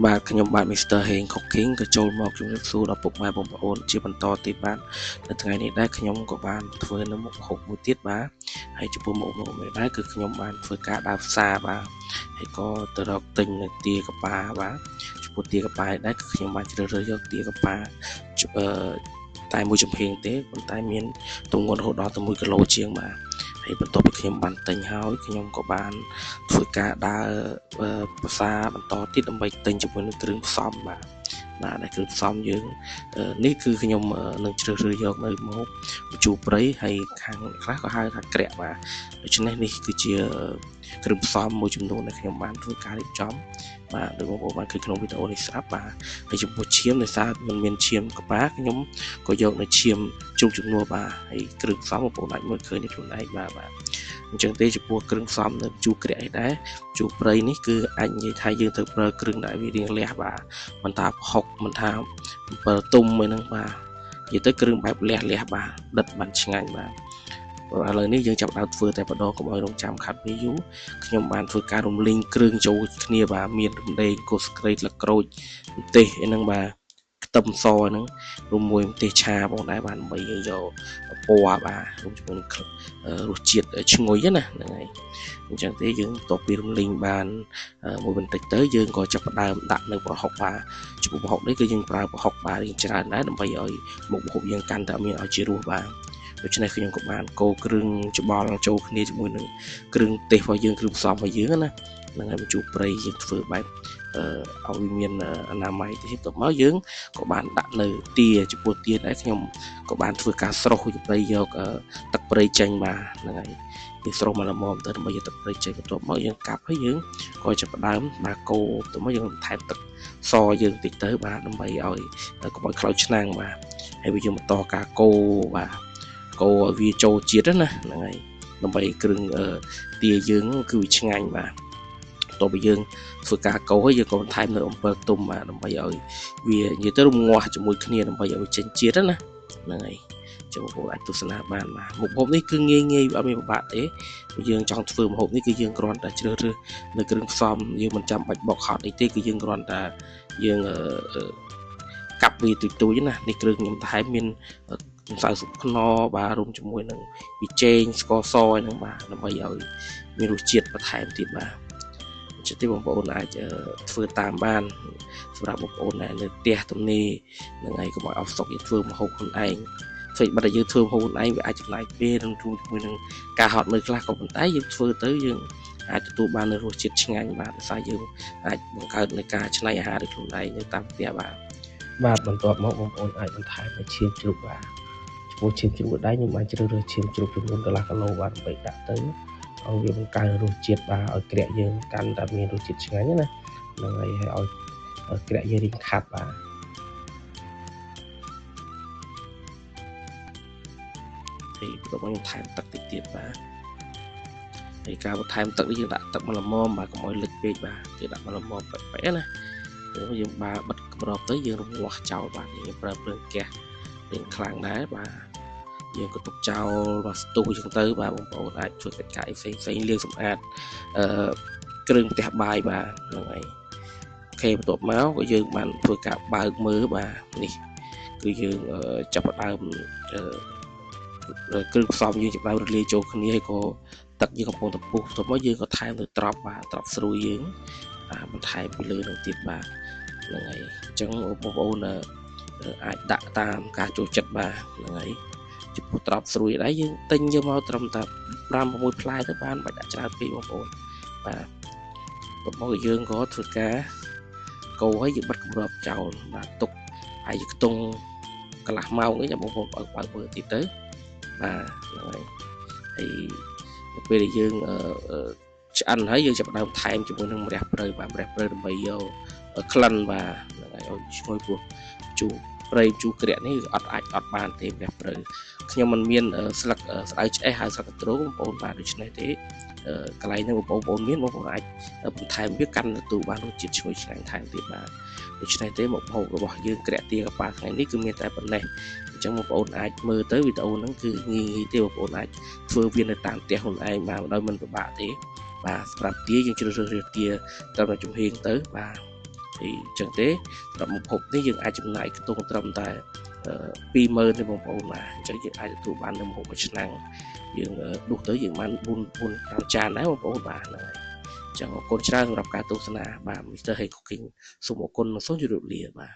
បាទខ្ញុំបាទ Mr. Heng Cooking ក៏ចូលមកជម្រាបសួរដល់ពុកម៉ែបងប្អូនជាបន្តទៀតបាទនៅថ្ងៃនេះដែរខ្ញុំក៏បានធ្វើនៅមុខម្ហូបមួយទៀតបាទហើយចំពោះមុខម្ហូបនេះដែរគឺខ្ញុំបានធ្វើការដើរផ្សារបាទហើយក៏ទៅរកទិញនៅទាកប៉ាបាទចំពោះទាកប៉ាដែរគឺខ្ញុំបានជ្រើសរើសយកទាកប៉ាតែមួយចំហៀងទេប៉ុន្តែមានទម្ងន់រហូតដល់ទៅ1គីឡូជាងបាទហើយបន្ទាប់ពីខ្ញុំបានទិញហើយខ្ញុំក៏បានធ្វើការដើរផ្សារបន្តទៀតដើម្បីទិញជាមួយនឹងគ្រឿងផ្សំបាទដែលគ្រឿងផ្សំយើងនេះគឺខ្ញុំនឹងជ្រើសរើសយកនៅម្ហូបម្ជូរព្រៃហើយខាងខ្លះក៏ហៅថាក្រាក់បាទដូច្នេះនេះគឺជាគ្រឿងផ្សំមួយចំនួនដែលខ្ញុំបានធ្វើការរៀបចំបាទដោយបងប្អូនបានឃើញក្នុងវីដេអូនេះស្រាប់បាទហើយចំពោះឈាមដោយសារมันមានឈាមកប៉ាខ្ញុំក៏យកនៅឈាមជ្រូកជំនួសបាទហើយគ្រឿងផ្សំបងប្អូនអាចមើលឃើញនេះខ្លួនឯងបាទអញ្ចឹងទេចំពោះគ្រឿងផ្សំនៅជូរក្រាក់នេះដែរជូរព្រៃនេះគឺអាចនិយាយថាយើងត្រូវប្រើគ្រឿងដែលវារៀងលះបាទមិនថាប្រហុកមិនថាអំពិលទុំមួយហ្នឹងបាទនិយាយទៅគ្រឿងបែបលះបាទដិតបានឆ្ងាញ់បាទឥឡូវនេះយើងចាប់ដើមធ្វើតែម្ដងកុំឲ្យរងចាំខាត់វាយូរខ្ញុំបានធ្វើការរំលីងគ្រឿងចូលគ្នាបាទមានរំដេងគល់ស្ក្រេតល្ក្រូចម្ទេសអីហ្នឹងបាទខ្ទឹមសហ្នឹងរួមមួយម្ទេសឆាបងដែរបាទដើម្បីយើងយកពណ៌បាទរួមជាមួយនឹងរសជាតិឈ្ងុយណាហ្នឹងហើយអញ្ចឹងទេយើងបន្ទាប់ពីរំលីងបានមួយបន្តិចទៅយើងក៏ចាប់ផ្ដើមដាក់នៅប្រហុកបាទចំពោះប្រហុកនេះគឺយើងប្រើប្រហុកបាទរៀងច្រើនដែរដើម្បីឲ្យមុខម្ហូបយើងកាន់តែមានឲ្យជារសបាទដូច្នេះខ្ញុំក៏បានកូរគ្រឿងច្បល់ចូលគ្នាជាមួយនឹងគ្រឿងទេសរបស់យើងគ្រឿងផ្សំរបស់យើងណាហ្នឹងហើយម្ជូរព្រៃយើងធ្វើបែបឲ្យមានអនាម័យទៅទៀតមកយើងក៏បានដាក់នៅទាចំពោះទាដែរខ្ញុំក៏បានធ្វើការស្រុះព្រៃយកទឹកព្រៃចេញបាទហ្នឹងហើយយើងស្រុះមកល្មមទៅដើម្បីយកទឹកព្រៃចេញបន្ទាប់មកយើងកាប់ហើយយើងក៏ចាប់ផ្ដើមបាទកូរទៅមកយើងថែមទឹកសយើងតិចទៅបាទដើម្បីឲ្យកុំឲ្យខ្លោចឆ្នាំងបាទហើយយើងបន្តការកូរបាទកូរឲ្យវាចូលជាតិណាហ្នឹងហើយដើម្បីគ្រឿងទាយើងគឺវាឆ្ងាញ់បាទតទៅយើងធ្វើការកូរហើយយើងក៏បន្ថែមនៅអំពិលទុំបាទដើម្បីឲ្យវានិយាយទៅរងាស់ជាមួយគ្នាដើម្បីឲ្យវាចេញជាតិណាហ្នឹងហើយចូលបងប្អូនអាចទស្សនាបានបាទមុខម្ហូបនេះគឺងាយអត់មានពិបាកទេយើងចង់ធ្វើម្ហូបនេះគឺយើងគ្រាន់តែជ្រើសរើសនៅគ្រឿងផ្សំយើងមិនចាំបាច់បុកហត់អីទេគឺយើងគ្រាន់តែយើងកាប់វាទូចៗណានេះគ្រឿងខ្ញុំថែមមានម្សៅស៊ុបខ្នុរបាទរួមជាមួយនឹងប៊ីចេងស្ករសហ្នឹងបាទដើម្បីឲ្យមានរសជាតិបន្ថែមទៀតបាទជាទីបងប្អូនអាចធ្វើតាមបានសម្រាប់បងប្អូនដែលនៅផ្ទះទំនេរនឹងឯងកុំឲ្យអស់ស្តុកយើងធ្វើម្ហូបខ្លួនឯងធ្វើបាត់តែយើងធ្វើម្ហូបខ្លួនឯងវាអាចចំណាយពេលនឹងជាមួយនឹងការហត់នៅខ្លះក៏ប៉ុន្តែយើងធ្វើទៅយើងអាចទទួលបាននូវរសជាតិឆ្ងាញ់បាទដោយសារយើងអាចបង្កើតនៃការច្នៃអាហារដោយខ្លួនឯងនៅតាមផ្ទះបាទបន្ទាប់មកបងប្អូនអាចបន្ថែមឈាមជ្រូកបាទចំពោះឈាមជ្រូកដែរខ្ញុំបានជ្រើសរើសឈាមជ្រូកចំនួនកន្លះគីឡូបាទដើម្បីដាក់ទៅឲ្យវាបង្កើនរសជាតិបាទឲ្យក្រាក់យើងកាន់តែមានរសជាតិឆ្ងាញ់ណាហ្នឹងហើយឲ្យក្រាក់យើងរីងខាប់បាទហើយបន្ទាប់មកខ្ញុំថែមទឹកតិចទៀតបាទហើយការបន្ថែមទឹកនេះយើងដាក់ទឹកមកល្មមបាទកុំឲ្យលិចពេកបាទគឺដាក់មកល្មមប៉ែកណាយើងបើបិទក្របទៅយើងរងាស់ចោលបាទយើងប្រើភ្លើងហ្គាសរៀងខ្លាំងដែរបាទយើងក៏ទុកចោលបាទស្ទុះអញ្ចឹងទៅបាទបងប្អូនអាចធ្វើកិច្ចការផ្សេងលាងសម្អាតគ្រឿងផ្ទះបាយបាទហ្នឹងហើយអូខេបន្ទាប់មកក៏យើងបានធ្វើការបើកមើលបាទនេះគឺយើងចាប់ផ្ដើមគ្រឿងផ្សំយើងចាប់ផ្ដើមរលាយចូលគ្នាហើយក៏ទឹកយើងកំពុងតែពុះបន្ទាប់មកយើងក៏ថែមទៅត្រប់បាទត្រប់ស្រួយយើងបន្ថែមពីលើនឹងទៀតបាទហ្នឹងហើយអញ្ចឹងបងប្អូនអាចដាក់តាមការចូលចិត្តបាទហ្នឹងហើយចំពោះត្រប់ស្រួយដែរយើងទិញយកមកត្រឹមតែ5 6ផ្លែទៅបានបាច់ដាក់ច្រើនពេកបងប្អូនបាទបន្ទាប់មកយើងក៏ធ្វើការកូរហើយយើងបិទគម្របចោលបាទទុកហើយខ្ទង់កន្លះម៉ោងអីចាំបងប្អូនបើកមើលទៀតទៅបាទហ្នឹងហើយពេលដែលយើងឆ្អិនហើយយើងចាប់ផ្ដើមថែមជាមួយនឹងម្រះព្រៅបាទម្រះព្រៅដើម្បីយកក្លិនបាទហ្នឹងហើយឲ្យឈ្ងុយពោះជូរព្រៃជូរក្រាក់នេះអត់បានទេម្រះព្រៅខ្ញុំមិនមានស្លឹកស្ដៅឆ្អេះហើយស្លឹកកទ្រូបងប្អូនបាទដូច្នេះទេកន្លែងហ្នឹងបងប្អូនមានបងប្អូនអាចបន្ថែមវាកាន់ទទួលបានរសជាតិឈ្ងុយឆ្ងាញ់ថែមទៀតបាទដូច្នេះទេមុខម្ហូបរបស់យើងក្រាក់ទាកប៉ាថ្ងៃនេះគឺមានតែប៉ុណ្ណេះអញ្ចឹងបងប្អូនអាចមើលទៅវីដេអូហ្នឹងគឺងាយទេបងប្អូនអាចធ្វើវានៅតាមផ្ទះខ្លួនឯងបាទដោយមិនពិបាកទេបាទសម្រាប់ទាយើងជ្រើសរើសទាត្រឹមតែចំហៀងទៅបាទ thì chẳng thế là một hộpนี้យើងអាចចំណាយខ្ទង់ត្រឹមតែ20000ទេបងប្អូនបាទអញ្ចឹងយើងអាចទទួលបាននៅម្ហូបមួយឆ្នាំយើងដួសទៅយើងបាន4-5ចានដែរបងប្អូនបាទហ្នឹងហើយអញ្ចឹងអរគុណច្រើនសម្រាប់ការទស្សនាបាទ Mr. Hey Cooking សូមអរគុណនិងសូមជម្រាបលាបាទ